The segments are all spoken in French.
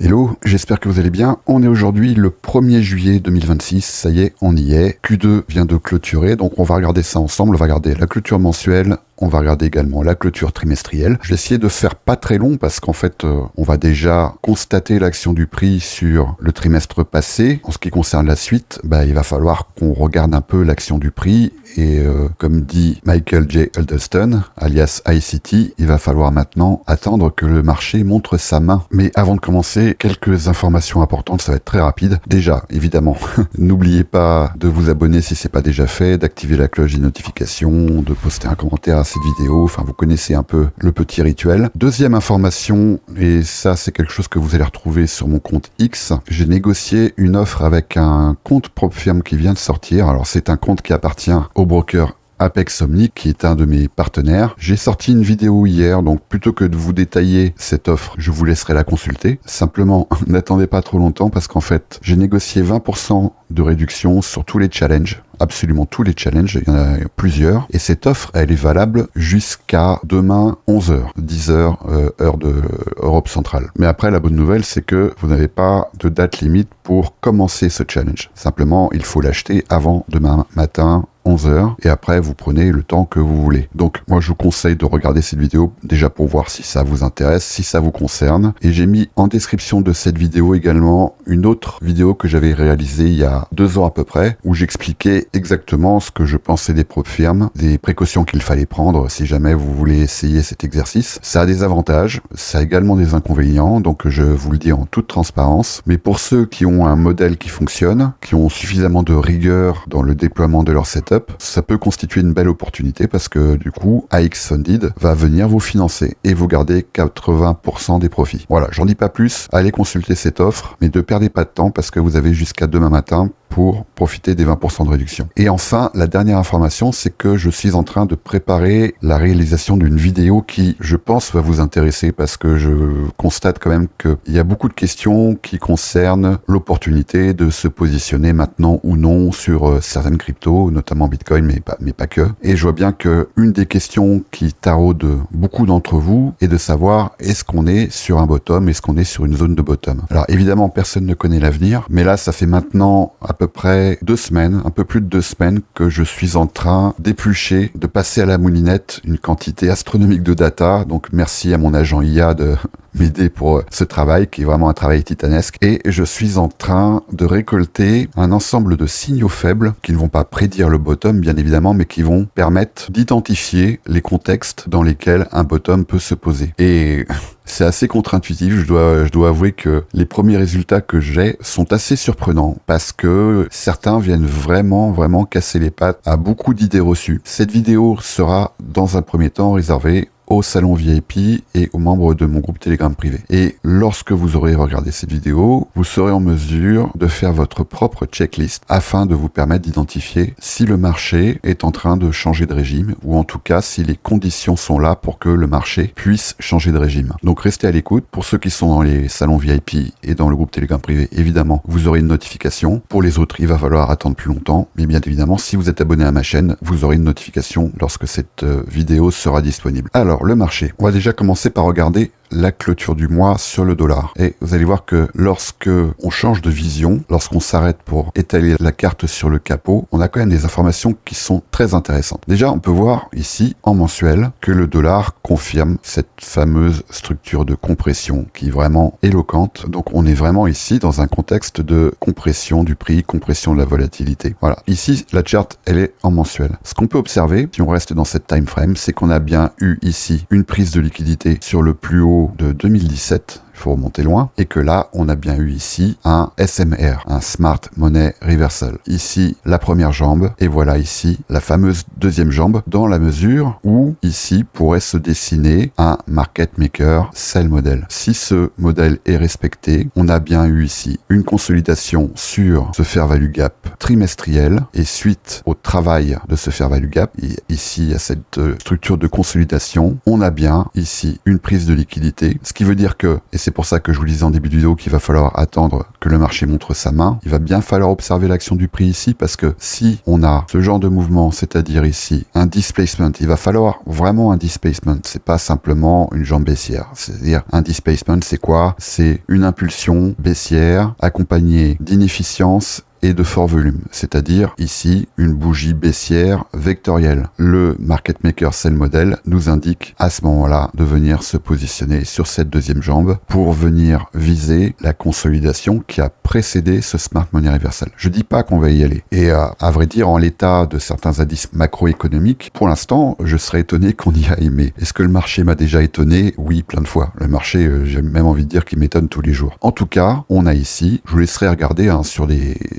Hello, j'espère que vous allez bien. On est aujourd'hui le 1er juillet 2026, ça y est, on y est. Q2 vient de clôturer, donc on va regarder ça ensemble. On va regarder la clôture mensuelle, on va regarder également la clôture trimestrielle. Je vais essayer de faire pas très long parce qu'en fait, on va déjà constater l'action du prix sur le trimestre passé. En ce qui concerne la suite, il va falloir qu'on regarde un peu l'action du prix et comme dit Michael J. Huddleston, alias ICT, il va falloir maintenant attendre que le marché montre sa main. Mais avant de commencer, quelques informations importantes, ça va être très rapide. Déjà, évidemment, n'oubliez pas de vous abonner si c'est pas déjà fait, d'activer la cloche des notifications, de poster un commentaire à cette vidéo, enfin vous connaissez un peu le petit rituel. Deuxième information, et ça c'est quelque chose que vous allez retrouver sur mon compte X, j'ai négocié une offre avec un compte propre firme qui vient de sortir. Alors c'est un compte qui appartient au broker Apex Omni, qui est un de mes partenaires. J'ai sorti une vidéo hier, donc plutôt que de vous détailler cette offre, je vous laisserai la consulter. Simplement, n'attendez pas trop longtemps parce qu'en fait, j'ai négocié 20% de réduction sur tous les challenges. Absolument tous les challenges, il y en a plusieurs. Et cette offre, elle est valable jusqu'à demain 11h, 10h, heure de Europe centrale. Mais après, la bonne nouvelle, c'est que vous n'avez pas de date limite pour commencer ce challenge. Simplement, il faut l'acheter avant demain matin, 11h, et après vous prenez le temps que vous voulez. Donc moi je vous conseille de regarder cette vidéo déjà pour voir si ça vous intéresse, si ça vous concerne. Et j'ai mis en description de cette vidéo également une autre vidéo que j'avais réalisée il y a 2 ans à peu près, où j'expliquais exactement ce que je pensais des propres firmes, des précautions qu'il fallait prendre si jamais vous voulez essayer cet exercice. Ça a des avantages, ça a également des inconvénients, donc je vous le dis en toute transparence. Mais pour ceux qui ont un modèle qui fonctionne, qui ont suffisamment de rigueur dans le déploiement de leur setup, ça peut constituer une belle opportunité parce que du coup, AX Funded va venir vous financer et vous garder 80% des profits. Voilà, j'en dis pas plus, allez consulter cette offre, mais ne perdez pas de temps parce que vous avez jusqu'à demain matin pour profiter des 20% de réduction. Et enfin, la dernière information, c'est que je suis en train de préparer la réalisation d'une vidéo qui, je pense, va vous intéresser parce que je constate quand même qu'il y a beaucoup de questions qui concernent l'opportunité de se positionner maintenant ou non sur certaines cryptos, notamment Bitcoin, mais pas que. Et je vois bien que une des questions qui taraude beaucoup d'entre vous est de savoir est-ce qu'on est sur un bottom, est-ce qu'on est sur une zone de bottom. Alors évidemment, personne ne connaît l'avenir, mais là, ça fait maintenant à peu près 2 semaines, un peu plus de 2 semaines que je suis en train d'éplucher, de passer à la moulinette une quantité astronomique de data. Donc merci à mon agent IA de m'aider pour ce travail qui est vraiment un travail titanesque. Et je suis en train de récolter un ensemble de signaux faibles qui ne vont pas prédire le bottom, bien évidemment, mais qui vont permettre d'identifier les contextes dans lesquels un bottom peut se poser. Et c'est assez contre-intuitif, je dois avouer que les premiers résultats que j'ai sont assez surprenants parce que certains viennent vraiment casser les pattes à beaucoup d'idées reçues. Cette vidéo sera dans un premier temps réservée au salon VIP et aux membres de mon groupe Telegram privé. Et lorsque vous aurez regardé cette vidéo, vous serez en mesure de faire votre propre checklist afin de vous permettre d'identifier si le marché est en train de changer de régime ou en tout cas si les conditions sont là pour que le marché puisse changer de régime. Donc restez à l'écoute. Pour ceux qui sont dans les salons VIP et dans le groupe Telegram privé, évidemment, vous aurez une notification. Pour les autres, il va falloir attendre plus longtemps. Mais bien évidemment, si vous êtes abonné à ma chaîne, vous aurez une notification lorsque cette vidéo sera disponible. Alors, le marché. On va déjà commencer par regarder la clôture du mois sur le dollar. Et vous allez voir que lorsque on change de vision, lorsqu'on s'arrête pour étaler la carte sur le capot, on a quand même des informations qui sont très intéressantes. Déjà, on peut voir ici, en mensuel, que le dollar confirme cette fameuse structure de compression qui est vraiment éloquente. Donc, on est vraiment ici dans un contexte de compression du prix, compression de la volatilité. Voilà. Ici, la charte, elle est en mensuel. Ce qu'on peut observer, si on reste dans cette time frame, c'est qu'on a bien eu ici une prise de liquidité sur le plus haut de 2017, il faut remonter loin, et que là, on a bien eu ici un SMR, un Smart Money Reversal. Ici, la première jambe, et voilà ici la fameuse deuxième jambe, dans la mesure où ici pourrait se dessiner un Market Maker Sell Model. Si ce modèle est respecté, on a bien eu ici une consolidation sur ce Fair Value Gap trimestriel, et suite au travail de ce Fair Value Gap, et ici à cette structure de consolidation, on a bien ici une prise de liquidité, ce qui veut dire que, et c'est pour ça que je vous disais en début de vidéo qu'il va falloir attendre que le marché montre sa main. Il va bien falloir observer l'action du prix ici parce que si on a ce genre de mouvement, c'est-à-dire ici un displacement, il va falloir vraiment un displacement. C'est pas simplement une jambe baissière. C'est-à-dire un displacement, c'est quoi? C'est une impulsion baissière accompagnée d'inefficience et de fort volume, c'est-à-dire ici une bougie baissière vectorielle. Le market maker sell model nous indique à ce moment-là de venir se positionner sur cette deuxième jambe pour venir viser la consolidation qui a précédé ce smart money reversal. Je dis pas qu'on va y aller. Et à vrai dire, en l'état de certains indices macroéconomiques, pour l'instant, je serais étonné qu'on y aille. Mais est-ce que le marché m'a déjà étonné? Oui, plein de fois. Le marché, j'ai même envie de dire qu'il m'étonne tous les jours. En tout cas, on a ici, je vous laisserai regarder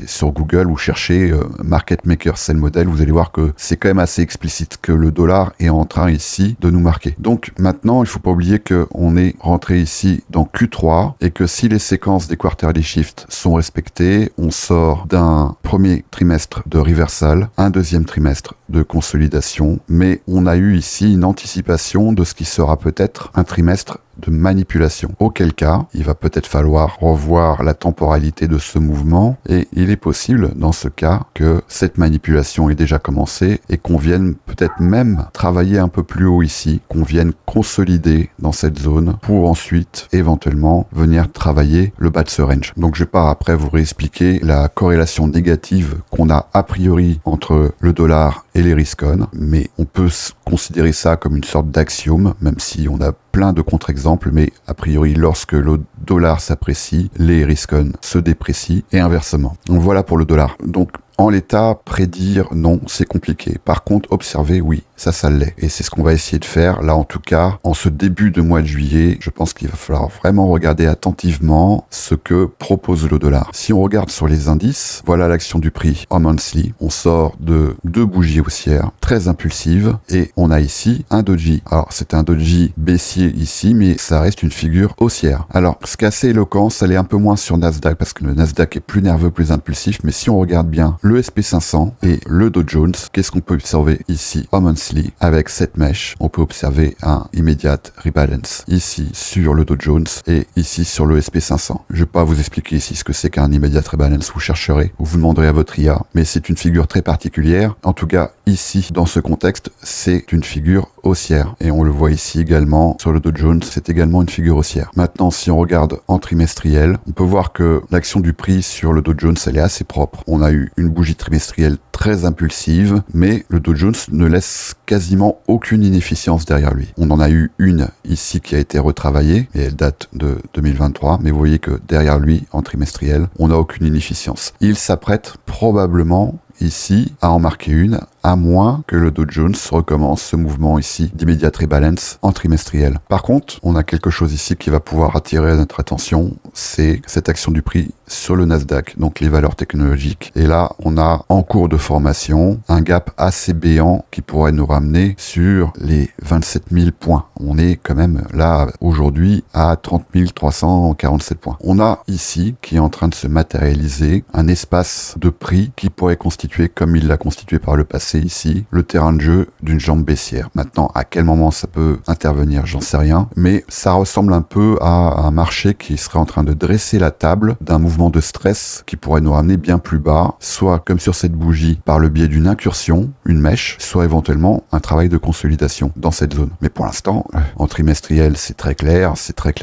sur Google ou chercher Market Maker Sell Model, vous allez voir que c'est quand même assez explicite que le dollar est en train ici de nous marquer. Donc maintenant, il faut pas oublier qu'on est rentré ici dans Q3 et que si les séquences des quarterly shifts sont respectées, on sort d'un premier trimestre de reversal, un deuxième trimestre de consolidation, mais on a eu ici une anticipation de ce qui sera peut-être un trimestre de manipulation. Auquel cas, il va peut-être falloir revoir la temporalité de ce mouvement et il est possible dans ce cas que cette manipulation ait déjà commencé et qu'on vienne peut-être même travailler un peu plus haut ici, qu'on vienne consolider dans cette zone pour ensuite éventuellement venir travailler le bas de ce range. Donc je vais pas après vous réexpliquer la corrélation négative qu'on a priori entre le dollar et les risk-on, mais on peut considérer ça comme une sorte d'axiome, même si on a plein de contre-exemples, mais a priori, lorsque le dollar s'apprécie, les risk-on se déprécient et inversement. Donc voilà pour le dollar. Donc en l'état, prédire, non, c'est compliqué. Par contre, observer, oui, ça l'est. Et c'est ce qu'on va essayer de faire. Là, en tout cas, en ce début de mois de juillet, je pense qu'il va falloir vraiment regarder attentivement ce que propose le dollar. Si on regarde sur les indices, voilà l'action du prix en monthly. On sort de deux bougies haussières très impulsives et on a ici un doji. Alors, c'est un doji baissier ici, mais ça reste une figure haussière. Alors, ce qui est assez éloquent, ça l'est un peu moins sur Nasdaq parce que le Nasdaq est plus nerveux, plus impulsif. Mais si on regarde bien le SP500 et le Dow Jones, qu'est-ce qu'on peut observer ici en monthly avec cette mèche? On peut observer un immediate rebalance ici sur le Dow Jones et ici sur le SP500. Je vais pas vous expliquer ici ce que c'est qu'un immediate rebalance, vous chercherez ou vous demanderez à votre IA, mais c'est une figure très particulière. En tout cas, ici, dans ce contexte, c'est une figure haussière et on le voit ici également sur le Dow Jones, c'est également une figure haussière. Maintenant, si on regarde en trimestriel, on peut voir que l'action du prix sur le Dow Jones, elle est assez propre. On a eu une bougie trimestrielle très impulsive, mais le Dow Jones ne laisse quasiment aucune inefficience derrière lui. On en a eu une ici qui a été retravaillée et elle date de 2023, mais vous voyez que derrière lui, en trimestriel, on n'a aucune inefficience. Il s'apprête probablement ici à en marquer une, à moins que le Dow Jones recommence ce mouvement ici d'immediate rebalance en trimestriel. Par contre, on a quelque chose ici qui va pouvoir attirer notre attention, c'est cette action du prix sur le Nasdaq, donc les valeurs technologiques. Et là, on a en cours de formation un gap assez béant qui pourrait nous ramener sur les 27 000 points. On est quand même là aujourd'hui à 30 347 points. On a ici qui est en train de se matérialiser un espace de prix qui pourrait constituer, comme il l'a constitué par le passé ici, le terrain de jeu d'une jambe baissière. Maintenant, à quel moment ça peut intervenir, j'en sais rien, mais ça ressemble un peu à un marché qui serait en train de dresser la table d'un mouvement de stress qui pourrait nous ramener bien plus bas, soit comme sur cette bougie, par le biais d'une incursion, une mèche, soit éventuellement un travail de consolidation dans cette zone. Mais pour l'instant, en trimestriel, c'est très clair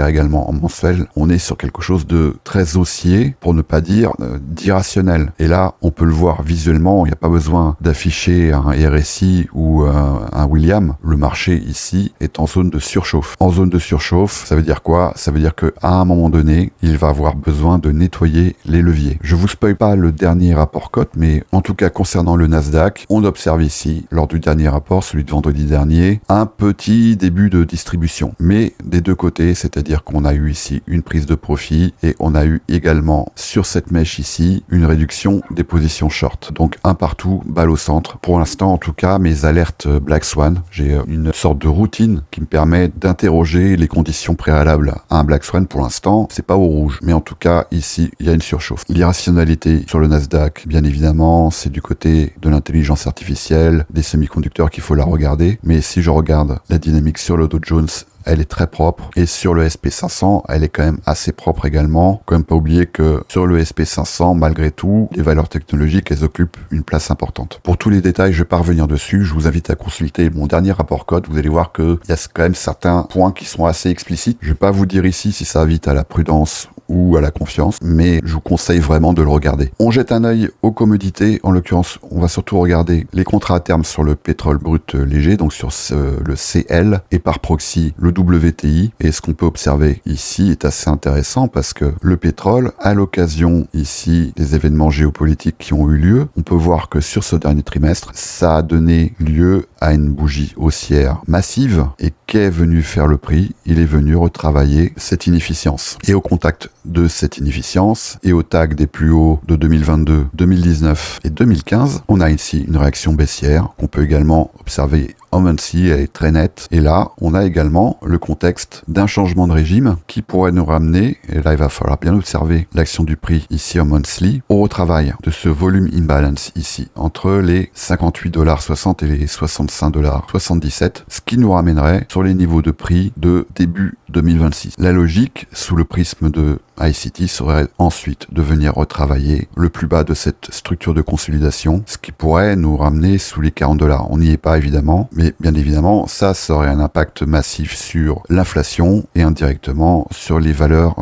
également en mensuel, on est sur quelque chose de très haussier, pour ne pas dire d'irrationnel. Et là, on peut le voir visuellement, il n'y a pas besoin d'afficher un RSI ou un William. Le marché ici est en zone de surchauffe. En zone de surchauffe, ça veut dire quoi? Ça veut dire qu'à un moment donné, il va avoir besoin de nettoyer les leviers. Je vous spoil pas le dernier rapport cote, mais en tout cas concernant le Nasdaq, on observe ici, lors du dernier rapport, celui de vendredi dernier, un petit début de distribution. Mais des deux côtés, c'est-à-dire qu'on a eu ici une prise de profit et on a eu également sur cette mèche ici une réduction des positions short. Donc un partout, balle au centre. Pour l'instant, en tout cas, mes alertes Black Swan, j'ai une sorte de routine qui me permet d'interroger les conditions préalables à un Black Swan. Pour l'instant, c'est pas au rouge, mais en tout cas, ici, il y a une surchauffe. L'irrationalité sur le Nasdaq, bien évidemment, c'est du côté de l'intelligence artificielle, des semi-conducteurs qu'il faut la regarder. Mais si je regarde la dynamique sur le Dow Jones elle est très propre. Et sur le SP500, elle est quand même assez propre également. Quand même pas oublier que sur le SP500, malgré tout, les valeurs technologiques, elles occupent une place importante. Pour tous les détails, je vais pas revenir dessus. Je vous invite à consulter mon dernier rapport code. Vous allez voir qu'il y a quand même certains points qui sont assez explicites. Je vais pas vous dire ici si ça invite à la prudence ou à la confiance, mais je vous conseille vraiment de le regarder. On jette un œil aux commodités. En l'occurrence, on va surtout regarder les contrats à terme sur le pétrole brut léger, donc sur le CL, et par proxy le WTI. Et ce qu'on peut observer ici est assez intéressant parce que le pétrole, à l'occasion ici des événements géopolitiques qui ont eu lieu, on peut voir que sur ce dernier trimestre, ça a donné lieu à une bougie haussière massive. Et qu'est venu faire le prix? Il est venu retravailler cette inefficience. Et au contact de cette inefficience et au tag des plus hauts de 2022, 2019 et 2015, on a ici une réaction baissière qu'on peut également observer en monthly, elle est très nette. Et là, on a également le contexte d'un changement de régime qui pourrait nous ramener, et là il va falloir bien observer l'action du prix ici en monthly, au retravail de ce volume imbalance ici, entre les 58,60 $ et les 65,77 $, ce qui nous ramènerait sur les niveaux de prix de début 2026. La logique, sous le prisme de ICT, serait ensuite de venir retravailler le plus bas de cette structure de consolidation, ce qui pourrait nous ramener sous les 40 $. On n'y est pas évidemment, mais bien évidemment, ça aurait un impact massif sur l'inflation et indirectement sur les valeurs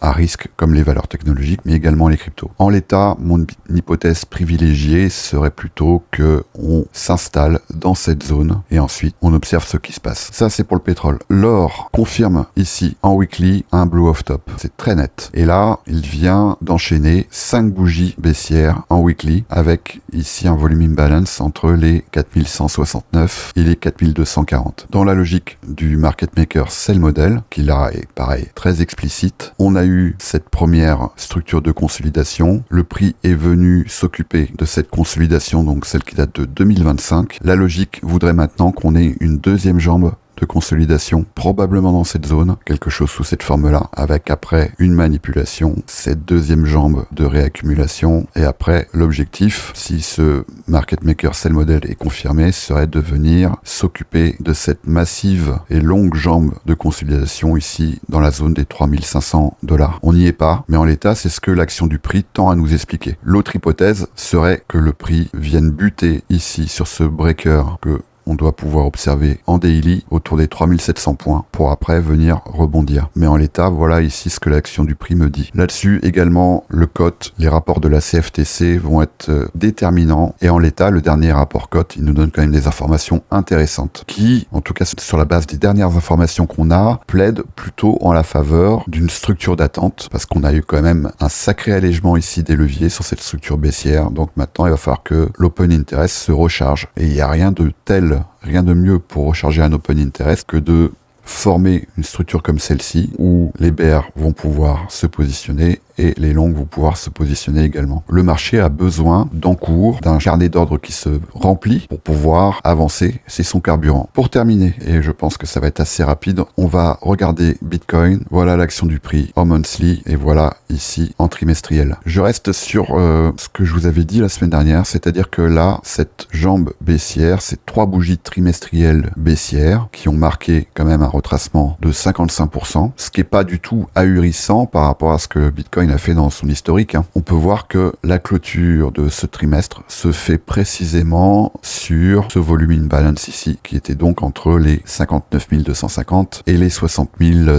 à risque comme les valeurs technologiques, mais également les cryptos. En l'état, mon hypothèse privilégiée serait plutôt que on s'installe dans cette zone et ensuite on observe ce qui se passe. Ça, c'est pour le pétrole. L'or confirme ici en weekly un blow off top. C'est très net. Et là, il vient d'enchaîner 5 bougies baissières en weekly avec ici un volume imbalance entre les 4169 et les 4240. Dans la logique du market maker sell model, qui là est pareil, très explicite, on a eu cette première structure de consolidation. Le prix est venu s'occuper de cette consolidation, donc celle qui date de 2025. La logique voudrait maintenant qu'on ait une deuxième jambe de consolidation, probablement dans cette zone, quelque chose sous cette forme-là, avec après une manipulation, cette deuxième jambe de réaccumulation, et après l'objectif, si ce market maker sell model est confirmé, serait de venir s'occuper de cette massive et longue jambe de consolidation ici dans la zone des 3500 $. On n'y est pas, mais en l'état, c'est ce que l'action du prix tend à nous expliquer. L'autre hypothèse serait que le prix vienne buter ici sur ce breaker que on doit pouvoir observer en daily autour des 3700 points pour après venir rebondir. Mais en l'état, voilà ici ce que l'action du prix me dit. Là-dessus, également, le cote, les rapports de la CFTC vont être déterminants. Et en l'état, le dernier rapport cote, il nous donne quand même des informations intéressantes qui, en tout cas sur la base des dernières informations qu'on a, plaident plutôt en la faveur d'une structure d'attente parce qu'on a eu quand même un sacré allègement ici des leviers sur cette structure baissière. Donc maintenant, il va falloir que l'open interest se recharge. Et il n'y a rien de mieux pour recharger un open interest que de former une structure comme celle-ci où les bears vont pouvoir se positionner et les longues vont pouvoir se positionner également. Le marché a besoin d'encours, d'un carnet d'ordre qui se remplit pour pouvoir avancer. C'est son carburant. Pour terminer, et je pense que ça va être assez rapide, on va regarder Bitcoin. Voilà l'action du prix en monthly et voilà ici en trimestriel. Je reste sur ce que je vous avais dit la semaine dernière, c'est-à-dire que là, cette jambe baissière, ces 3 bougies trimestrielles baissières qui ont marqué quand même un retracement de 55%, ce qui est pas du tout ahurissant par rapport à ce que Bitcoin a fait dans son historique. On peut voir que la clôture de ce trimestre se fait précisément sur ce volume imbalance ici, qui était donc entre les 59 250 et les 60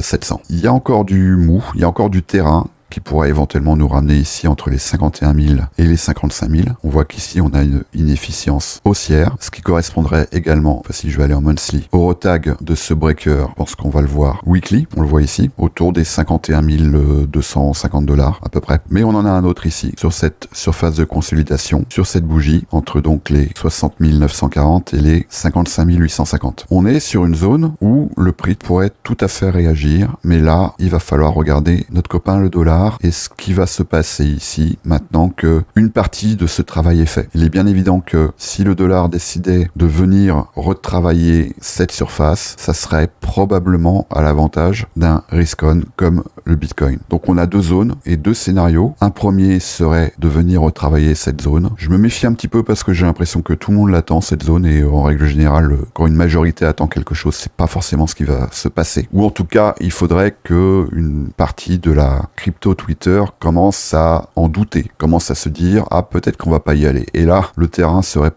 700. Il y a encore du mou, il y a encore du terrain qui pourrait éventuellement nous ramener ici entre les 51 000 et les 55 000. On voit qu'ici, on a une inefficience haussière, ce qui correspondrait également, enfin, si je vais aller en monthly, au retag de ce breaker, je pense qu'on va le voir weekly, on le voit ici, autour des 51 250 $ à peu près. Mais on en a un autre ici, sur cette surface de consolidation, sur cette bougie, entre donc les 60 940 et les 55 850. On est sur une zone où le prix pourrait tout à fait réagir, mais là, il va falloir regarder notre copain le dollar dollar et ce qui va se passer ici maintenant que une partie de ce travail est fait. Il est bien évident que si le dollar décidait de venir retravailler cette surface, ça serait probablement à l'avantage d'un risk-on comme le Bitcoin. Donc on a deux zones et deux scénarios. Un premier serait de venir retravailler cette zone. Je me méfie un petit peu parce que j'ai l'impression que tout le monde l'attend cette zone et en règle générale, quand une majorité attend quelque chose, c'est pas forcément ce qui va se passer. Ou en tout cas, il faudrait que une partie de la crypto Twitter commence à en douter, commence à se dire ah peut-être qu'on va pas y aller. Et là, le terrain serait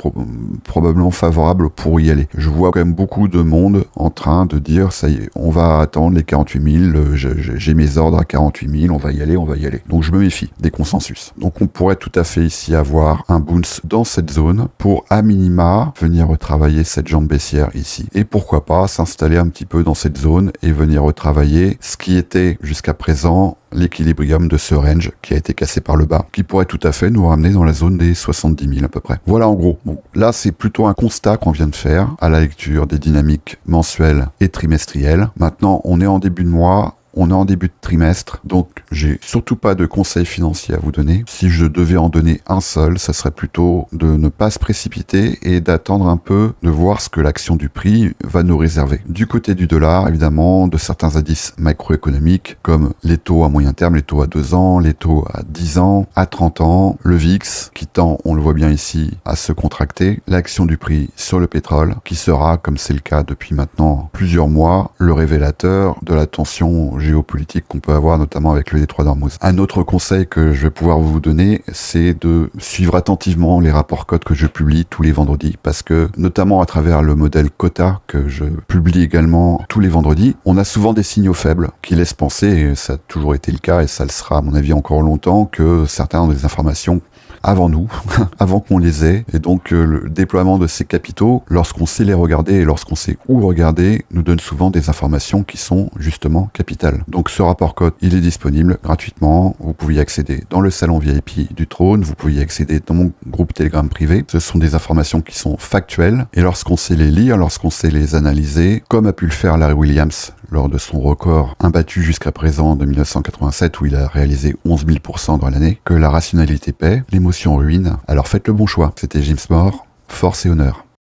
probablement favorable pour y aller. Je vois quand même beaucoup de monde en train de dire ça y est, on va attendre les 48 000, j'ai mes ordres à 48 000, on va y aller. Donc je me méfie des consensus. Donc on pourrait tout à fait ici avoir un bounce dans cette zone pour à minima venir retravailler cette jambe baissière ici. Et pourquoi pas s'installer un petit peu dans cette zone et venir retravailler ce qui était jusqu'à présent l'équilibrium de ce range qui a été cassé par le bas, qui pourrait tout à fait nous ramener dans la zone des 70 000 à peu près. Voilà en gros. Bon, là c'est plutôt un constat qu'on vient de faire à la lecture des dynamiques mensuelles et trimestrielles. Maintenant on est en début de mois, on est en début de trimestre, donc j'ai surtout pas de conseils financiers à vous donner. Si je devais en donner un seul, ça serait plutôt de ne pas se précipiter et d'attendre un peu, de voir ce que l'action du prix va nous réserver. Du côté du dollar, évidemment, de certains indices macroéconomiques, comme les taux à moyen terme, les taux à 2 ans, les taux à 10 ans, à 30 ans, le VIX, qui tend, on le voit bien ici, à se contracter, l'action du prix sur le pétrole, qui sera, comme c'est le cas depuis maintenant plusieurs mois, le révélateur de la tension géopolitique qu'on peut avoir notamment avec le détroit d'Ormuz. Un autre conseil que je vais pouvoir vous donner, c'est de suivre attentivement les rapports cotes que je publie tous les vendredis parce que notamment à travers le modèle Quota que je publie également tous les vendredis, on a souvent des signaux faibles qui laissent penser, et ça a toujours été le cas et ça le sera à mon avis encore longtemps, que certains ont des informations avant nous, avant qu'on les ait. Et donc le déploiement de ces capitaux, lorsqu'on sait les regarder et lorsqu'on sait où regarder, nous donne souvent des informations qui sont justement capitales. Donc ce rapport cote, il est disponible gratuitement. Vous pouvez y accéder dans le salon VIP du Trône, vous pouvez y accéder dans mon groupe Telegram privé. Ce sont des informations qui sont factuelles et lorsqu'on sait les lire, lorsqu'on sait les analyser, comme a pu le faire Larry Williams lors de son record imbattu jusqu'à présent de 1987 où il a réalisé 11 000% dans l'année, que la rationalité paie, l'émotion ruine. Alors faites le bon choix. C'était James Moore, force et honneur.